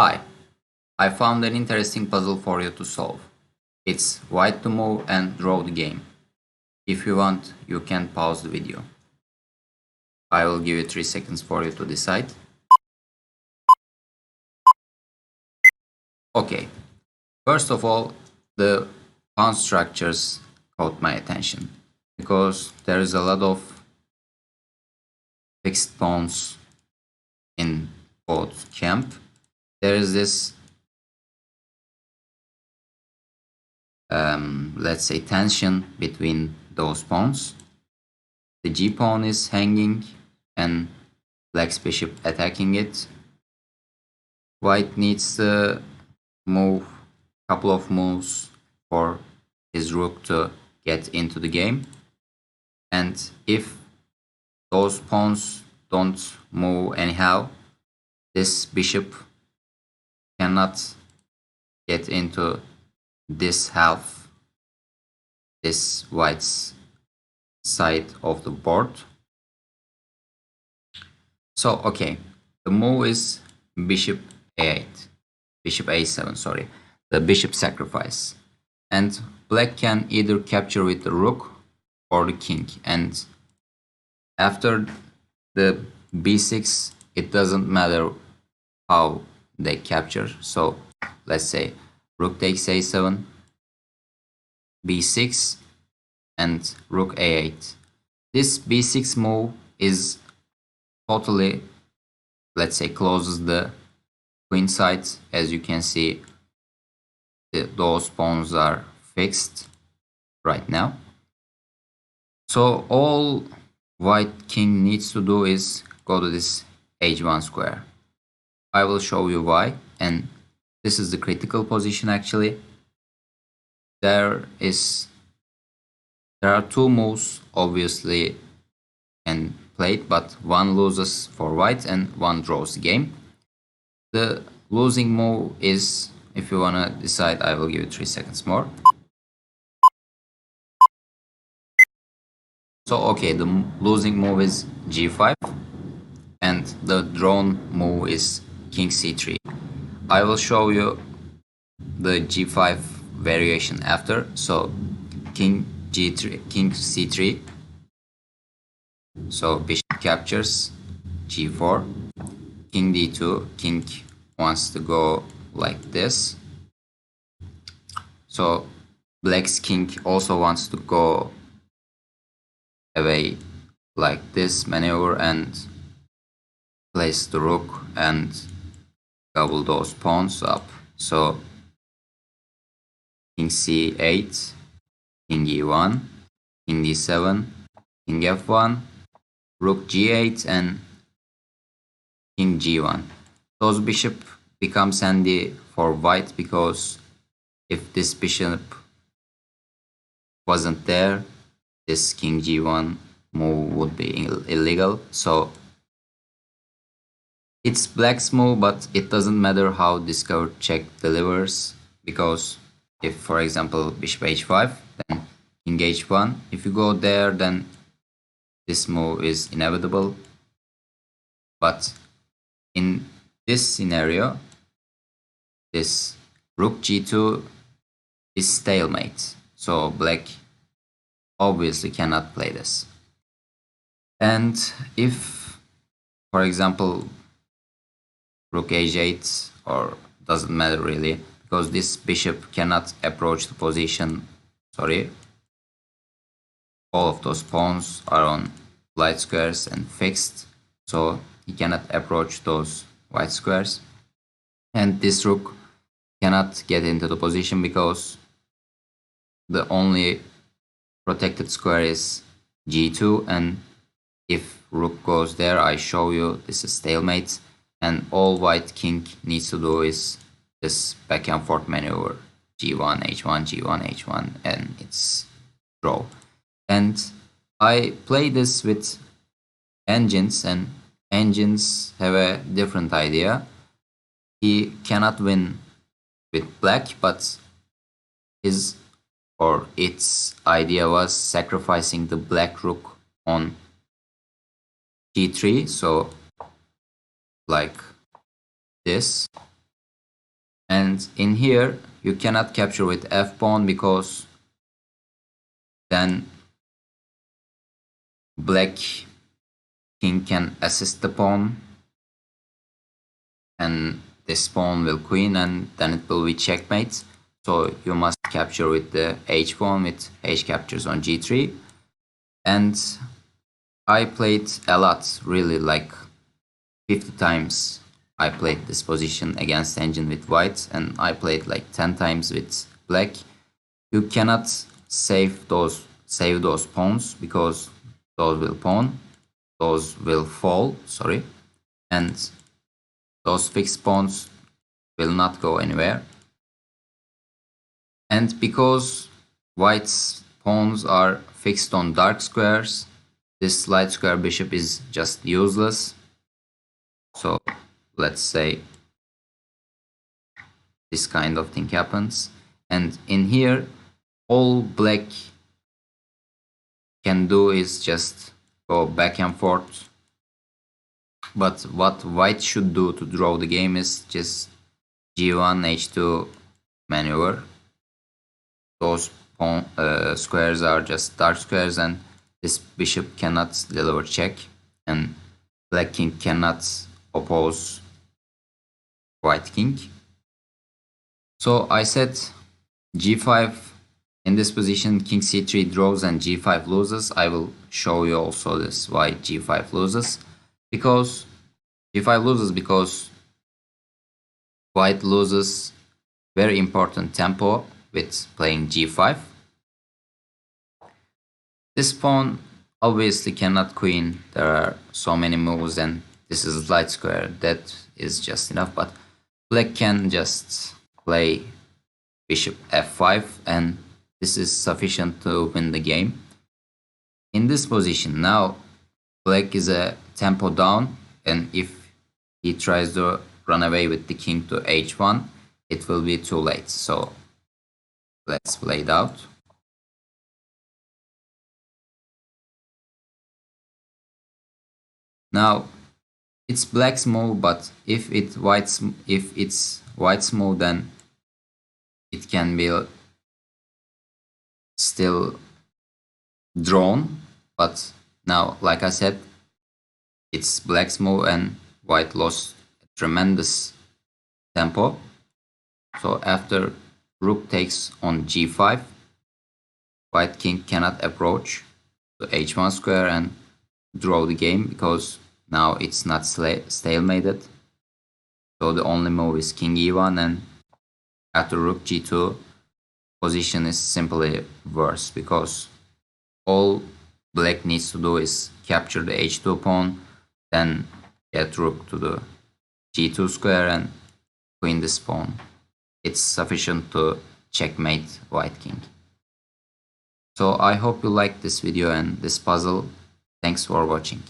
Hi, I found an interesting puzzle for you to solve. It's white to move and draw the game. If you want, you can pause the video. I will give you 3 seconds for you to decide. Okay, first of all, the pawn structures caught my attention because there is a lot of fixed pawns in both camp. There is this let's say tension between those pawns. The G pawn is hanging and black's bishop attacking it. White needs to move a couple of moves for his rook to get into the game. And if those pawns don't move anyhow, this bishop cannot get into this half, this white's side of the board. So okay, the move is bishop a8, bishop a7, sorry, the bishop sacrifice. And black can either capture with the rook or the king. And after the b6, it doesn't matter how they capture. So let's say rook takes a7, b6, and rook a8. This b6 move is totally, let's say, closes the queen side. As you can see, those pawns are fixed right now. So all white king needs to do is go to this h1 square. I will show you why, and this is the critical position actually. There are two moves obviously and played, but one loses for white and one draws the game. The losing move is, if you wanna decide, I will give you 3 seconds more. So okay, the losing move is g5 and the drawn move is king c3. I will show you the g5 variation after. So king g3, king c3. So bishop captures g4, king d2, king wants to go like this. So black's king also wants to go away like this maneuver and place the rook and gobble those pawns up. So king c8, king e1, king d7, king f1, rook g8 and king g1. Those bishop becomes handy for white because if this bishop wasn't there, this king g1 move would be illegal. So it's black's move, but it doesn't matter how discovered check delivers, because if, for example, bishop h5, then king h1, if you go there, then this move is inevitable. But in this scenario, this rook g2 is stalemate. So black obviously cannot play this. And if, for example, rook h8, or doesn't matter really, because this bishop cannot approach the position, sorry, all of those pawns are on light squares and fixed, so he cannot approach those white squares. And this rook cannot get into the position because the only protected square is g2, and if rook goes there, I show you this is stalemate, and all white king needs to do is this back and forth maneuver, g1 h1 g1 h1, and it's draw. And I play this with engines, and engines have a different idea. He cannot win with black, but his or its idea was sacrificing the black rook on g3, so like this, And in here you cannot capture with f pawn because then black king can assist the pawn and this pawn will queen and then it will be checkmate. So you must capture with the h pawn with h captures on g3. And I played a lot, really, like 50 times I played this position against engine with white, and I played like 10 times with black. You cannot save those pawns because those will fall, sorry, and those fixed pawns will not go anywhere. And because white's pawns are fixed on dark squares, this light square bishop is just useless. So let's say this kind of thing happens, and in here all black can do is just go back and forth. But what white should do to draw the game is just g1 h2 maneuver. Those squares are just dark squares and this bishop cannot deliver check and black king cannot oppose white king. So I said g5 in this position, king c3 draws and g5 loses. I will show you also this why g5 loses. Because g5 loses because white loses very important tempo with playing g5. This pawn obviously cannot queen. There are so many moves and this is light square. That is just enough. But black can just play bishop f5 and this is sufficient to win the game. In this position now black is a tempo down, and if he tries to run away with the king to h1 it will be too late. So let's play it out. Now it's black's move, but if it's white's move, then it can be still drawn. But now, like I said, it's black's move and white lost a tremendous tempo. So after rook takes on g5, white king cannot approach to h1 square and draw the game because now it's not stalemated. So the only move is king e1, and after rook g2 position is simply worse because all black needs to do is capture the h2 pawn, then get rook to the g2 square and queen this pawn. It's sufficient to checkmate white king. So I hope you liked this video and this puzzle. Thanks for watching.